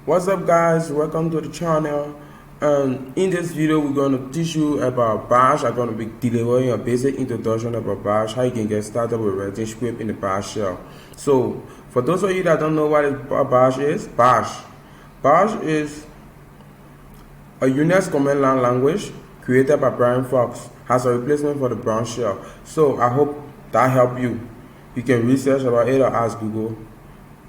What's up guys, welcome to the channel. And in this video we're going to teach you about bash. I'm going to be delivering a basic introduction about bash, how you can get started with writing script in the bash shell. So for those of you that don't know what bash is, bash is a Unix command line language created by Brian Fox as a replacement for the Brown shell. So I hope that helped you. You can research about it or ask Google.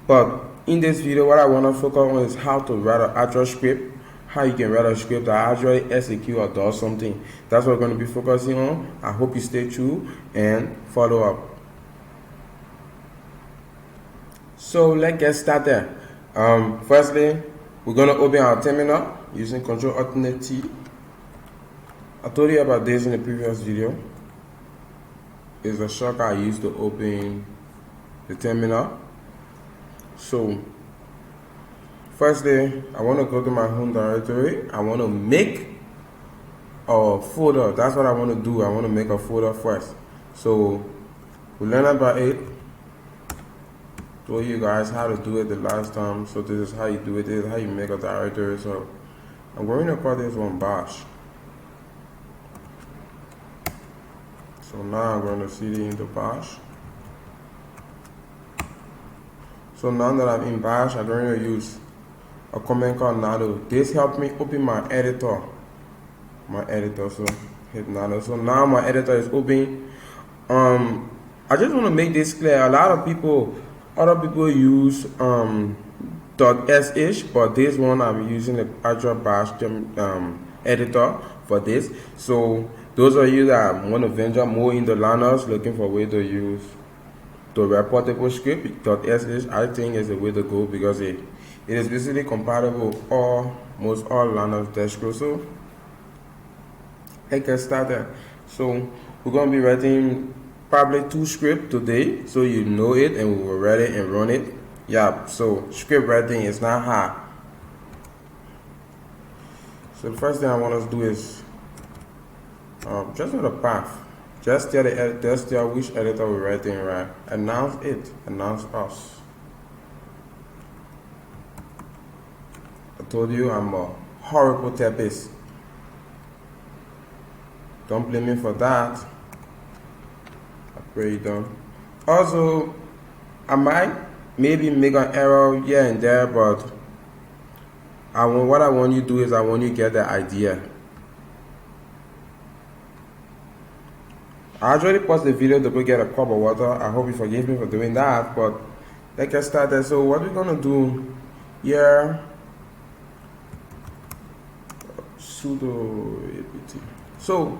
But in this video, what I want to focus on is how to write an actual script, how you can write a script that actually executes or does something. That's what we're going to be focusing on. I hope you stay true and follow up. So let's get started. Firstly, we're going to open our terminal using Ctrl-Alt-T. I told you about this in the previous video. It's a shortcut I used to open the terminal. So firstly, I want to go to my home directory. I want to make a folder. That's what I want to do. I want to make a folder first. So we learned about it. Told you guys how to do it the last time. So this is how you do it. This is how you make a directory. So I'm going to call this one bash. So now I'm going to cd into bash. So now that I'm in bash, I'm going to use a command called nano. This helped me open my editor. So hit nano. So now my editor is open. I just want to make this clear. A lot of people, other people use .sh, but this one I'm using the actual bash editor for this. So those of you that want to venture more in the Linux, looking for a way to use the reportable script, .sh, I think is the way to go because it is basically compatible with almost all Linux distros. So let's get started. So we're going to be writing probably 2 scripts today, so you know it and we will write it and run it. Yeah, so script writing is not hard. So the first thing I want us to do is just with a path. Just tell which editor we're writing, right? Announce it. Announce us. I told you I'm a horrible typist. Don't blame me for that. I pray you don't. Also, I might maybe make an error here and there, but what I want you to do is I want you to get the idea. I already paused the video to go get a cup of water. I hope you forgive me for doing that, but let's get started. So what we're gonna do here, sudo apt. So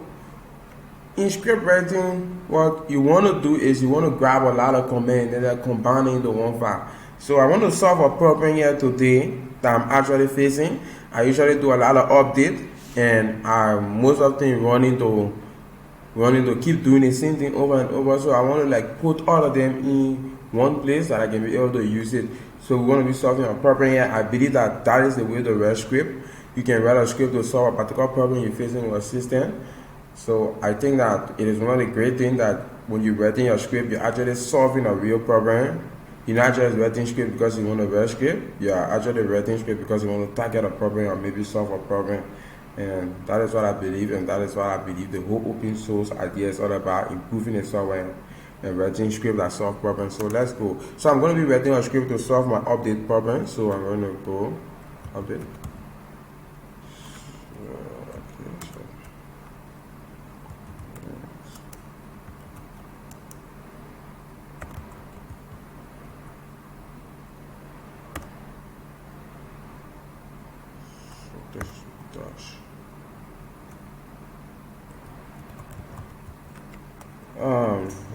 in script writing, what you want to do is you want to grab a lot of commands and then combine into one file. So I want to solve a problem here today that I'm actually facing. I usually do a lot of update, and I most often run into keep doing the same thing over and over. So I want to like put all of them in one place that I can be able to use it. So we're going to be solving a problem here. I believe that that is the way to write script. You can write a script to solve a particular problem you're facing with a system. So I think that it is one of the great things that when you're writing your script, you're actually solving a real problem. You're not just writing script because you want to write script. You're actually writing script because you want to target a problem or maybe solve a problem. And that is what I believe, and that is what I believe the whole open source idea is all about, improving the software and writing script that solve problems. So let's go. So I'm going to be writing a script to solve my update problem. So I'm going to go update. This dash.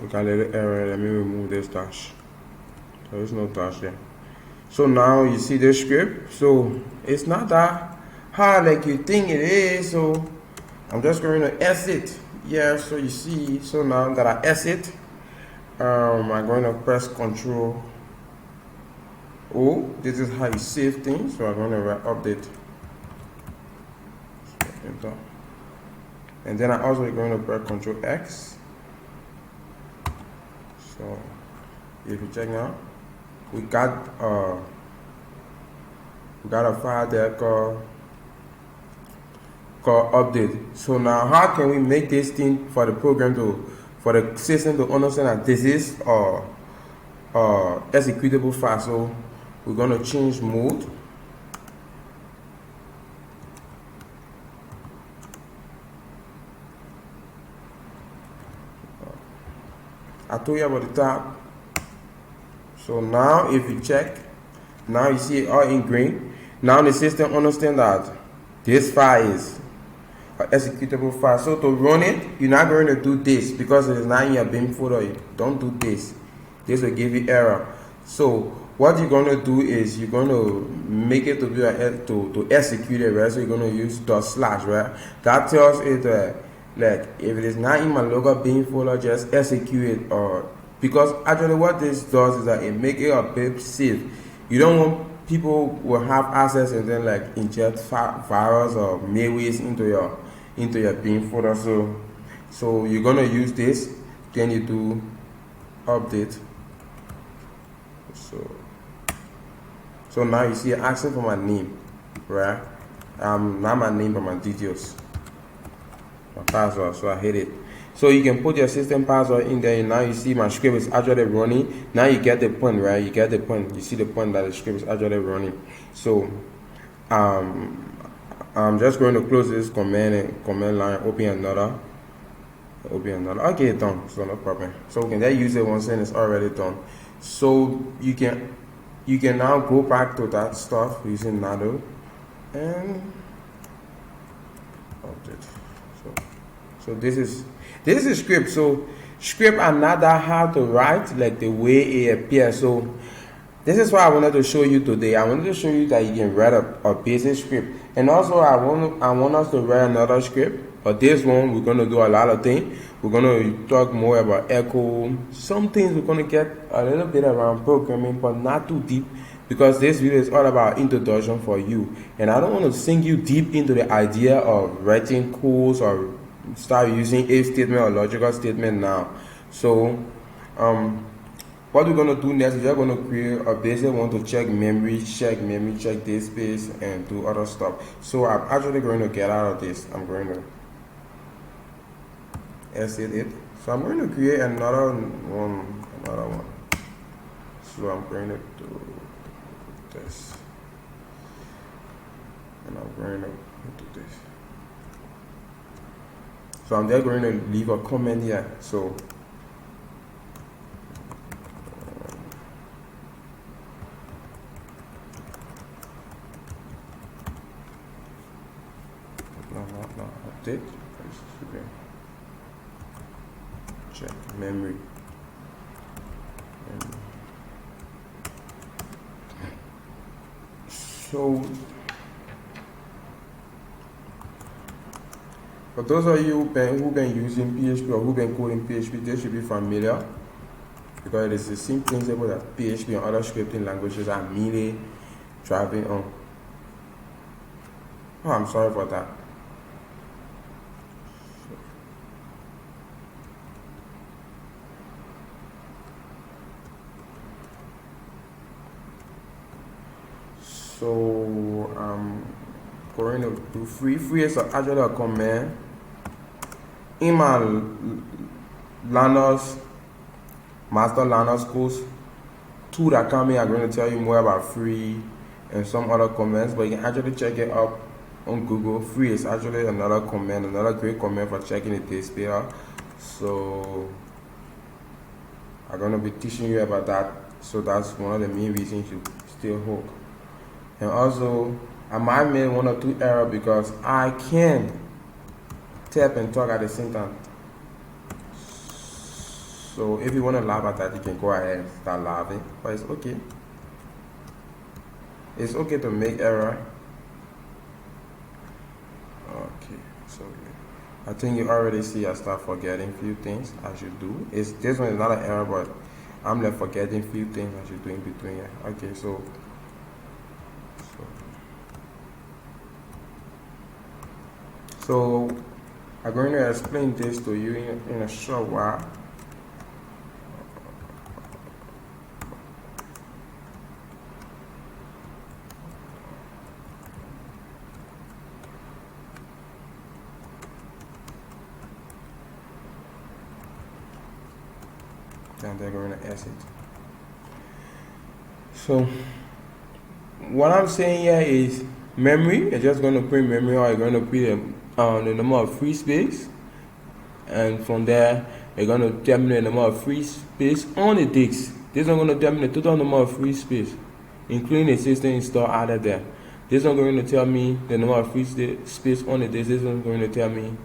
We got a little error. Let me remove this dash. There is no dash there. So now you see this script. So it's not that hard like you think it is. So I'm just going to exit. Yeah. So you see. So now that I exit, I'm going to press Control O. This is how you save things. So I'm going to update. And then I'm also going to press Control X. So if you check now, we got we got a file there called update. So now how can we make this thing for the program for the system to understand that this is executable file? So we're going to change mode. I told you about the tab. So now if you check, now you see it all in green. Now the system understands that this file is an executable file. So to run it, you're not going to do this because it is not in your bin folder. Don't do this. This will give you error. So what you're going to do is you're going to make it to be to execute it, right? So you're going to use // right? That tells it like if it is not in my local bin folder, just execute it. Or because actually what this does is that it makes it a bit safe. You don't want people will have access and then like inject virus or malwares into your bin folder. So you're gonna use this, then you do update. So now you see asking for my name, right? Not my name but my details, my password. So I hit it. So you can put your system password in there, and now you see my script is actually running. Now you get the point, right? You get the point. You see the point that the script is actually running. So I'm just going to close this command line, open another. Okay, done. So no problem. So we can just use it once and it's already done. So you can now go back to that stuff using Nado and update. So this is script. So script are not that hard to write like the way it appears. So this is what I wanted to show you today. I wanted to show you that you can write a basic script, and also I want us to write another script. But this one we're gonna do a lot of things. We're gonna talk more about echo. Some things we're gonna get a little bit around programming, but not too deep, because this video is all about introduction for you, and I don't want to sink you deep into the idea of writing codes or start using if statement or logical statement now. So what we're going to do next is we're going to create a basic one to check memory, check disk space, and do other stuff. So I'm actually going to get out of this. I'm going to exit it. So I'm going to create another one. So I'm going to do this, and I'm going to do this. So I'm just going to leave a comment here. So no, update. Check memory. So for those of you who've been using PHP or who've been coding PHP, they should be familiar, because it is the same principle that PHP and other scripting languages are mainly driving on. Oh, I'm sorry for that. So I'm going to do free. Free is actually a command in my master Linux course 2.com. I'm going to tell you more about free and some other commands, but you can actually check it up on Google. Free is actually another command, another great command for checking the disk space. So I'm going to be teaching you about that. So that's one of the main reasons you stay hooked. And also I might make 1 or 2 errors because I can tap and talk at the same time. So if you want to laugh at that, you can go ahead and start laughing, but it's okay. It's okay to make error. Okay, so I think you already see I start forgetting few things as you do. This one is not an error, but I'm left forgetting few things as you do in between here. Okay, so I'm going to explain this to you in a short while. and they're going to exit. So what I'm saying here is memory. You're just going to print memory, or you're going to print the number of free space, and from there you're going to determine the number of free space on the disk. This is going to determine the total number of free space, including the system install added there. This is going to tell me the number of free space on the disk. This is going to tell me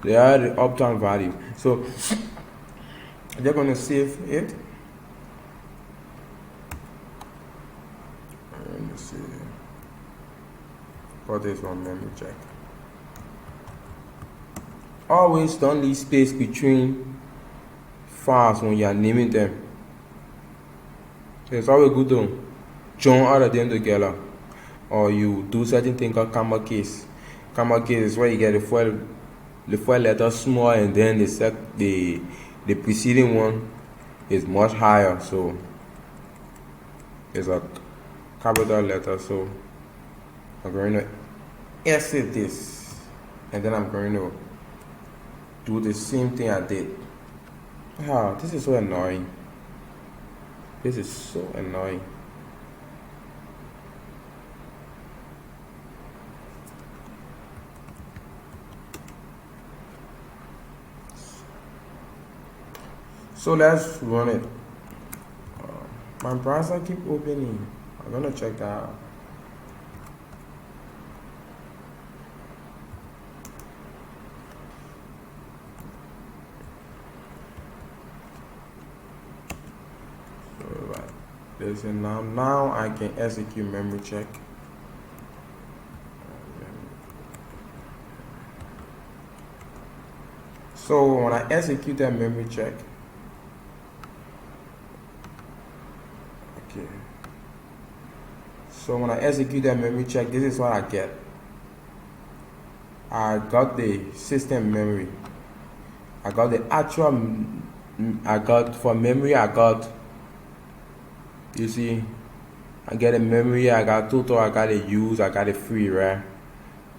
the uptime value. So they're going to save it. Let me see. Put this on memory check. Always don't leave space between files when you are naming them. It's always good to join all of them together, or you do certain thing called comma case. Comma case is where you get the four letter small, and then the preceding one is much higher, so it's a capital letter. So I'm going to exit this, and then I'm going to do the same thing I did. This is so annoying. This is so annoying. So let's run it. My browser keep opening. I'm gonna check that out. Alright. Listen, now I can execute memory check. So when I execute that memory check, so when I execute that memory check, this is what I get. I got the system memory. I got the actual, for memory, you see, I get a memory, I got total, I got a use, I got a free, right?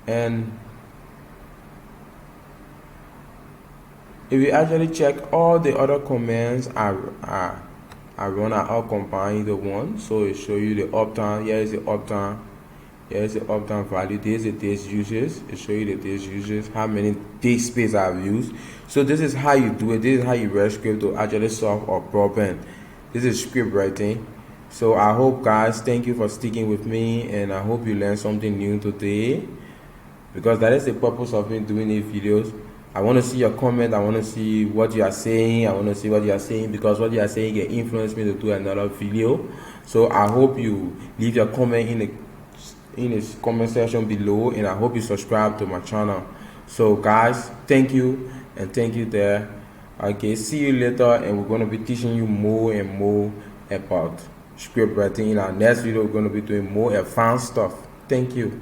And if you actually check all the other commands I run, are all combined into one. So it show you the uptime. Here is the uptime. Here is the uptime value. This is the disk usage. It show you the disk usage, how many disk space I've used. So this is how you do it. This is how you write script to actually solve a problem. This is script writing. So I hope, guys, thank you for sticking with me, and I hope you learned something new today, because that is the purpose of me doing these videos. I want to see your comment. I want to see what you are saying. Because what you are saying can influence me to do another video. So I hope you leave your comment in the comment section below, and I hope you subscribe to my channel. So guys, thank you, and thank you there. Okay, see you later, and we're going to be teaching you more and more about script writing. In our next video, we're going to be doing more advanced stuff. Thank you.